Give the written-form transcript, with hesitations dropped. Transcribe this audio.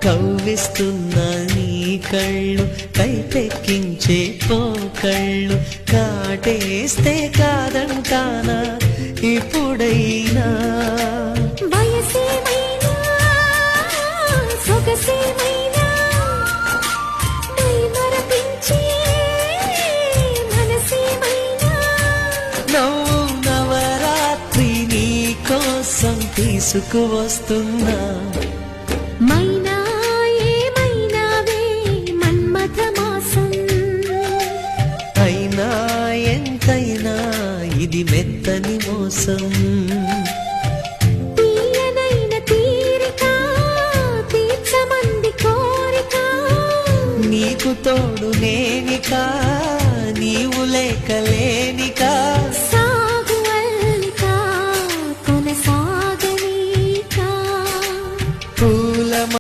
కవ్విస్తున్న నీ కళ్ళు కైపెక్కించే పోకళ్ళు కాటేస్తే కాదంటానా ఇప్పుడైనా వయసేమైనా సొగసేమైనా మరపించే మనసేమైనా నవ్వు నవరాత్రి నీ కోసం తీసుకువస్తున్నా మైనా ఏమైనావే మన్మథ మాసం అయినా ఎంతైనా ఇది మెత్తని మోసం తీయనైన తీరిక తీర్చమంది కోరిక నీకు తోడు నేనిక నీవు లేక లేనిక